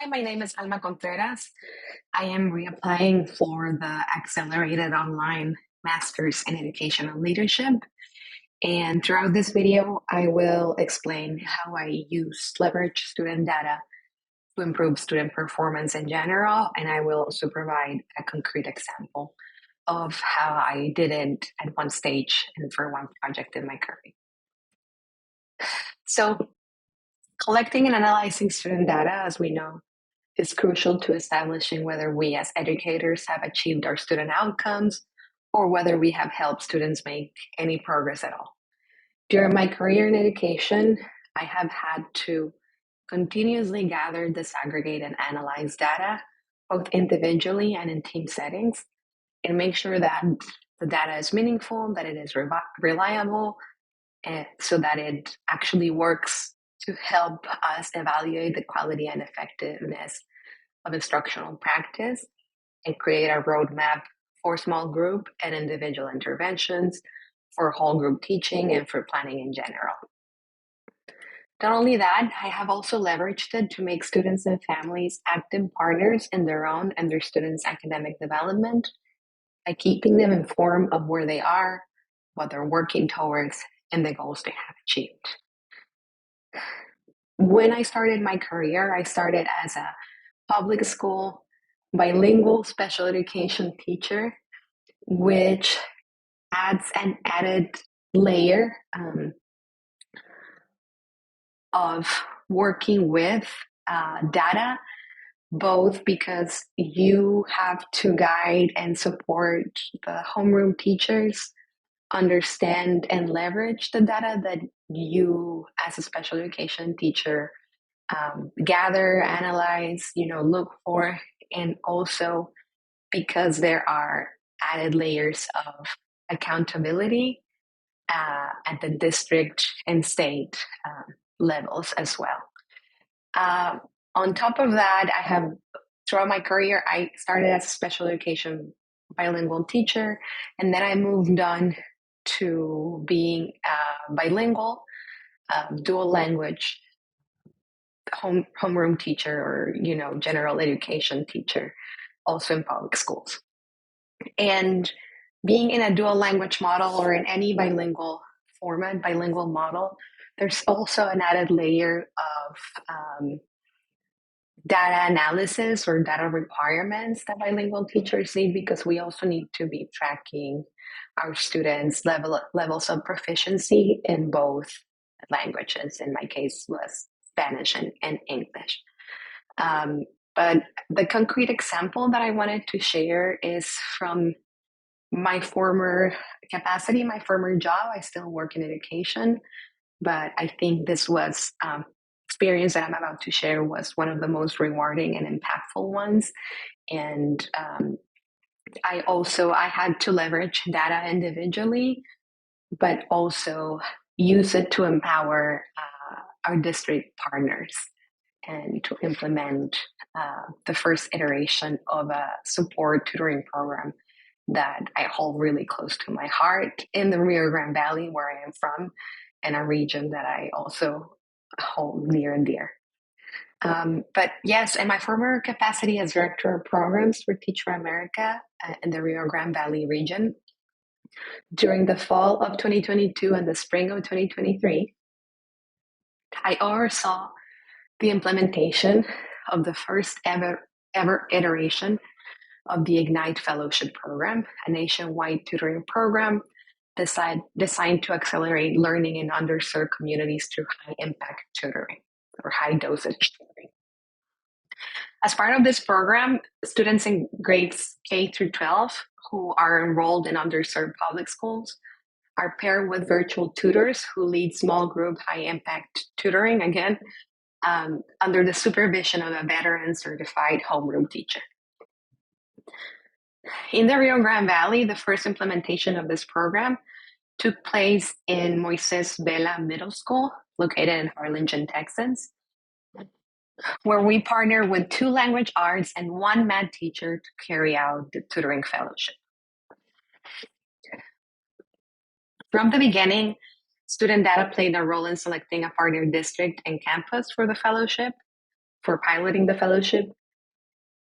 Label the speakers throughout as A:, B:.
A: Hi, my name is Alma Contreras. I am reapplying for the Accelerated Online Masters in Educational Leadership. And throughout this video, I will explain how I use leverage student data to improve student performance in general. And I will also provide a concrete example of how I did it at one stage and for one project in my career. So, collecting and analyzing student data, as we know, is crucial to establishing whether we as educators have achieved our student outcomes or whether we have helped students make any progress at all. During my career in education, I have had to continuously gather, disaggregate, and analyze data, both individually and in team settings, and make sure that the data is meaningful, that it is reliable, and so that it actually works to help us evaluate the quality and effectiveness of instructional practice and create a roadmap for small group and individual interventions, for whole group teaching, and for planning in general. Not only that, I have also leveraged it to make students and families active partners in their own and their students' academic development by keeping them informed of where they are, what they're working towards, and the goals they have achieved. When I started my career, I started as a public school bilingual special education teacher, which adds an added layer of working with data, both because you have to guide and support the homeroom teachers understand and leverage the data that you as a special education teacher gather, analyze, look for, and also because there are added layers of accountability at the district and state levels as well. Uh, on top of that, I have throughout my career, I started as a special education bilingual teacher, and then I moved on to being bilingual, dual language homeroom teacher, or general education teacher, also in public schools. And being in a dual language model or in any bilingual format, bilingual model, there's also an added layer of data analysis or data requirements that bilingual teachers need, because we also need to be tracking our students' levels of proficiency in both languages. In my case, was Spanish and English. But the concrete example that I wanted to share is from my former capacity, my former job. I still work in education, but I think this was experience that I'm about to share was one of the most rewarding and impactful ones. And I had to leverage data individually, but also use it to empower our district partners and to implement the first iteration of a support tutoring program that I hold really close to my heart in the Rio Grande Valley, where I am from, and a region that I also hold near and dear. But yes, in my former capacity as director of programs for Teach for America in the Rio Grande Valley region, during the fall of 2022 and the spring of 2023, I oversaw the implementation of the first ever iteration of the Ignite Fellowship Program, a nationwide tutoring program designed to accelerate learning in underserved communities through high impact tutoring or high dosage tutoring. As part of this program, students in grades K through 12 who are enrolled in underserved public schools are paired with virtual tutors who lead small group high impact tutoring, again, under the supervision of a veteran certified homeroom teacher. In the Rio Grande Valley, the first implementation of this program took place in Moises Vela Middle School, located in Harlingen, Texas, where we partnered with 2 language arts and 1 math teacher to carry out the tutoring fellowship. From the beginning, student data played a role in selecting a partner district and campus for the fellowship. for piloting the fellowship.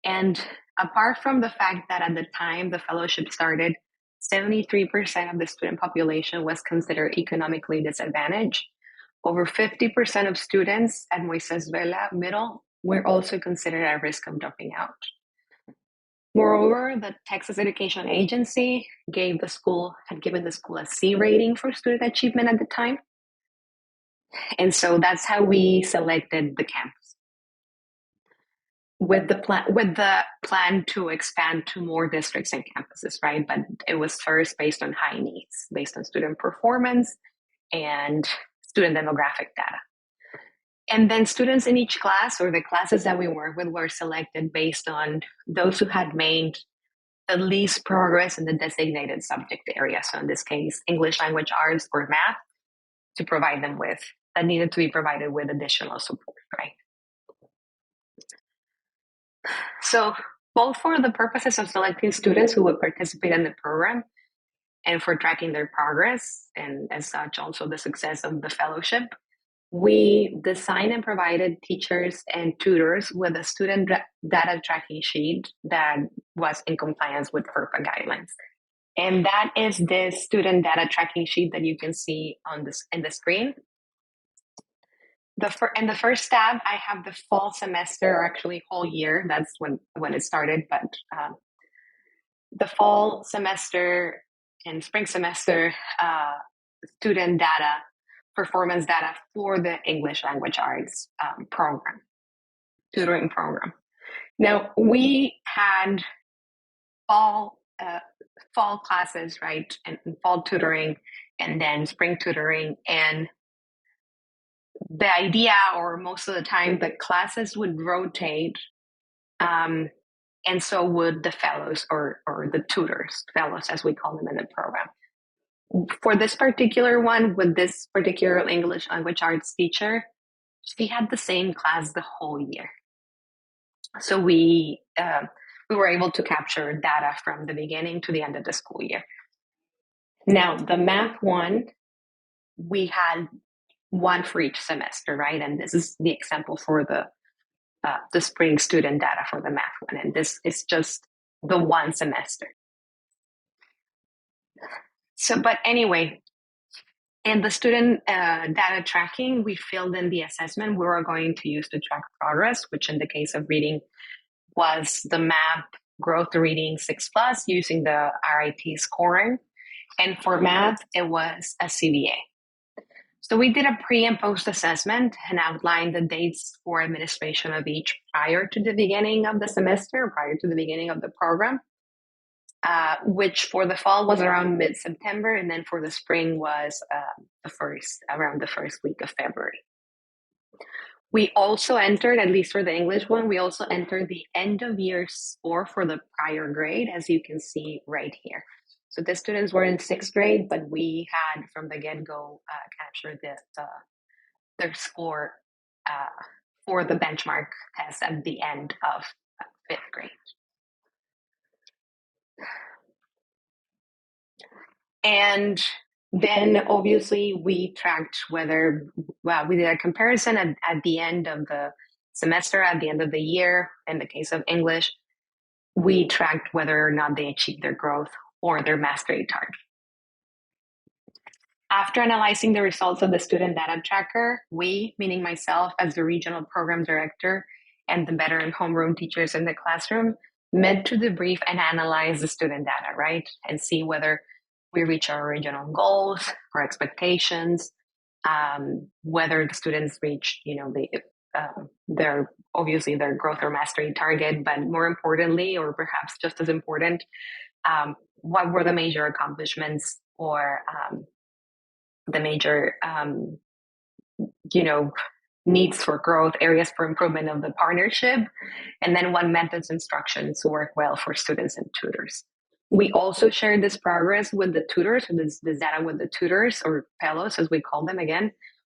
A: And apart from the fact that at the time the fellowship started, 73% of the student population was considered economically disadvantaged. Over 50% of students at Moises Vela Middle were also considered at risk of dropping out. Moreover, the Texas Education Agency had given the school a C rating for student achievement at the time. And so that's how we selected the campus. With the plan to expand to more districts and campuses, right? But it was first based on high needs, based on student performance and student demographic data. And then students in each class, or the classes that we work with, were selected based on those who had made the least progress in the designated subject area. So in this case, English language arts or math, to provide them with, that needed to be provided with additional support, right? So both for the purposes of selecting students who would participate in the program and for tracking their progress, and as such also the success of the fellowship, we designed and provided teachers and tutors with a student data tracking sheet that was in compliance with FERPA guidelines. And that is this student data tracking sheet that you can see on this in the screen. In the first tab, I have the fall semester, or actually whole year. That's when it started, but the fall semester and spring semester student data, performance data for the English language arts program, tutoring program. Now, we had fall classes, right, and fall tutoring, and then spring tutoring. And the idea, or most of the time, the classes would rotate, and so would the fellows or the tutors, fellows as we call them in the program. For this particular one, with this particular English language arts teacher, she had the same class the whole year. So we were able to capture data from the beginning to the end of the school year. Now, the math one, we had one for each semester, right? And this is the example for the spring student data for the math one. And this is just the one semester. So, but anyway, in the student data tracking, we filled in the assessment we were going to use to track progress, which in the case of reading was the MAP growth reading 6 plus using the RIT scoring. And for math, it was a CBA. So we did a pre and post assessment and outlined the dates for administration of each prior to the beginning of the semester, prior to the beginning of the program, which for the fall was around mid-September, and then for the spring was around the first week of February. We also entered, at least for the English one, we also entered the end of year score for the prior grade, as you can see right here. So the students were in 6th grade, but we had from the get-go captured their score for the benchmark test at the end of 5th grade. And then obviously we tracked whether, we did a comparison at the end of the semester, at the end of the year. In the case of English, we tracked whether or not they achieved their growth or their mastery target. After analyzing the results of the student data tracker, we, meaning myself as the regional program director and the veteran homeroom teachers in the classroom, met to debrief and analyze the student data, right? And see whether we reach our original goals or expectations, whether the students reach, their obviously their growth or mastery target, but more importantly, or perhaps just as important, what were the major accomplishments or the major, needs for growth, areas for improvement of the partnership, and then what methods and instructions work well for students and tutors. We also shared this progress with the tutors, or this data with the tutors, or fellows as we call them again,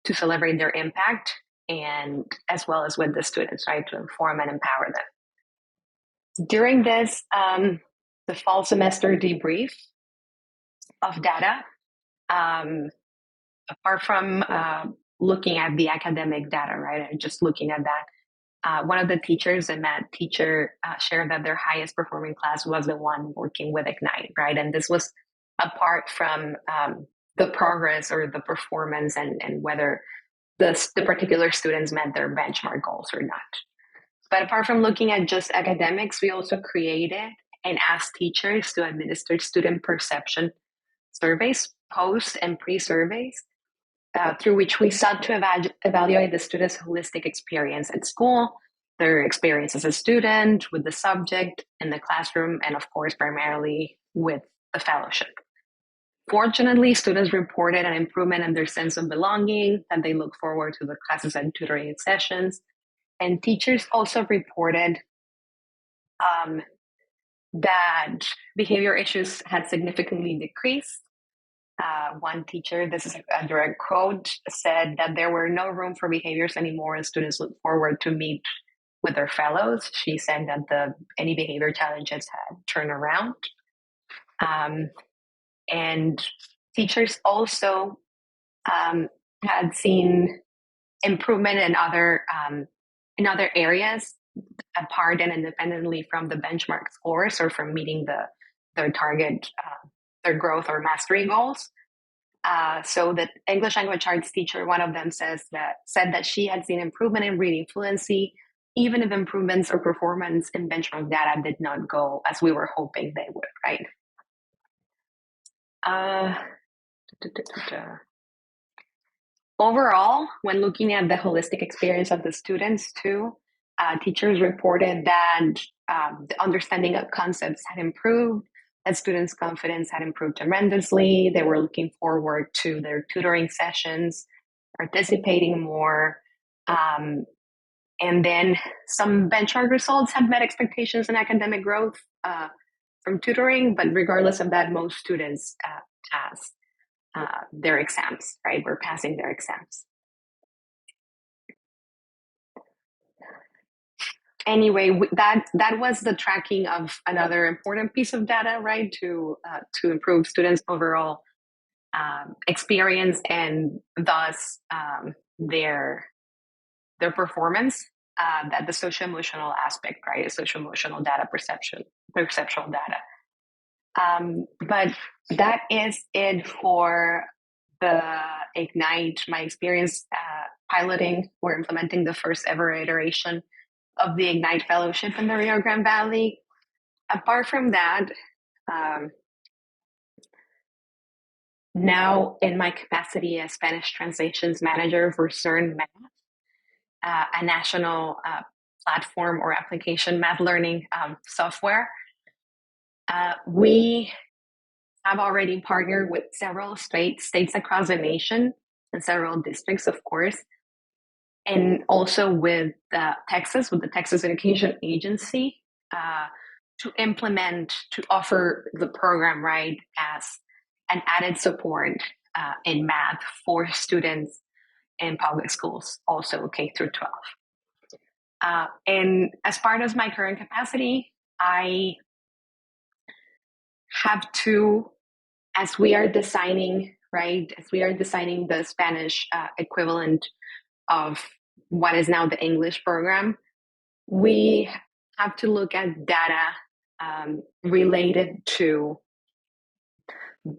A: to celebrate their impact, and as well as with the students, right, to inform and empower them. During this, the fall semester debrief of data, apart from looking at the academic data, right, and just looking at that, one of the teachers and that teacher shared that their highest performing class was the one working with Ignite, right? And this was apart from the progress or the performance and whether the particular students met their benchmark goals or not. But apart from looking at just academics, we also created and asked teachers to administer student perception surveys, post and pre-surveys, through which we sought to evaluate the student's holistic experience at school, their experience as a student, with the subject, in the classroom, and of course, primarily with the fellowship. Fortunately, students reported an improvement in their sense of belonging, that they look forward to the classes and tutoring sessions. And teachers also reported that behavior issues had significantly decreased. One teacher, this is a direct quote, said that there were no room for behaviors anymore and students look forward to meet with their fellows. She said that any behavior challenges had turned around. And teachers also had seen improvement in other areas apart and independently from the benchmark scores or from meeting their target, their growth or mastery goals. So the English language arts teacher, one of them said that she had seen improvement in reading fluency, even if improvements or performance in benchmark data did not go as we were hoping they would, right? Overall, when looking at the holistic experience of the students too, teachers reported that the understanding of concepts had improved, that students' confidence had improved tremendously. They were looking forward to their tutoring sessions, participating more. And then some benchmark results had met expectations in academic growth from tutoring, but regardless of that, most students passed their exams, right? Were passing their exams. Anyway, that was the tracking of another important piece of data, right? To improve students' overall experience and thus their performance. That the social emotional aspect, right? Social emotional data perceptual data. But that is it for the Ignite, my experience piloting or implementing the first ever iteration of the Ignite Fellowship in the Rio Grande Valley. Apart from that, now in my capacity as Spanish translations manager for CERN Math, a national platform or application math learning software, we have already partnered with several states across the nation and several districts, of course, and also with the Texas Education Agency to offer the program, right, as an added support in math for students in public schools, also K through 12. And as part of my current capacity, I have to, as we are designing the Spanish equivalent of what is now the English program, we have to look at data related to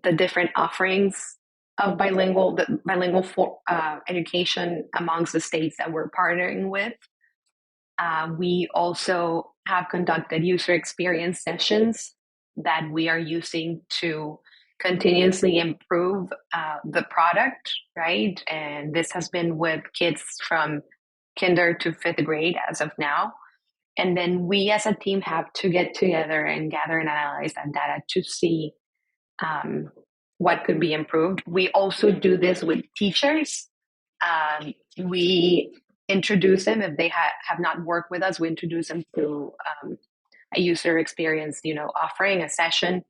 A: the different offerings of bilingual education amongst the states that we're partnering with. We also have conducted user experience sessions that we are using to continuously improve the product, right? And this has been with kids from kinder to fifth grade as of now. And then we as a team have to get together and gather and analyze that data to see what could be improved. We also do this with teachers. We introduce them if they have not worked with us. We introduce them to a user experience, offering a session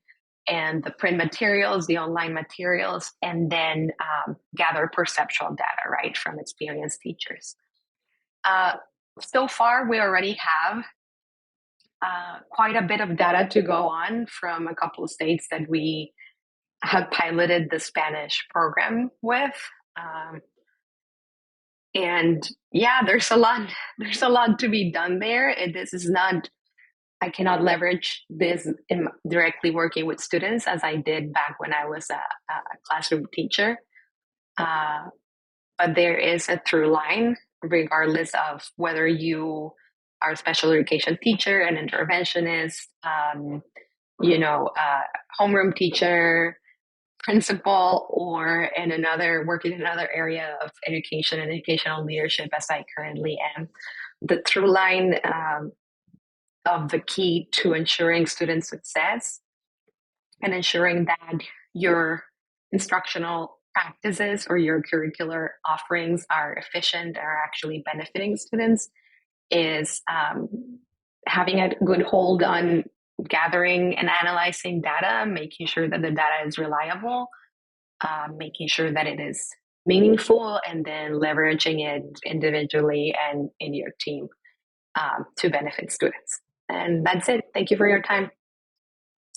A: and the print materials, the online materials, and then gather perceptual data, right, from experienced teachers. So far, we already have quite a bit of data to go on from a couple of states that we have piloted the Spanish program with. And yeah, there's a lot to be done there. This is not, I cannot leverage this in directly working with students as I did back when I was a classroom teacher. Uh, but there is a through line, regardless of whether you are a special education teacher, an interventionist, homeroom teacher, principal, or in another working in another area of education and educational leadership, as I currently am. The through line of the key to ensuring student success and ensuring that your instructional practices or your curricular offerings are efficient, are actually benefiting students, is having a good hold on gathering and analyzing data, making sure that the data is reliable, making sure that it is meaningful, and then leveraging it individually and in your team to benefit students. And that's it. Thank you for your time.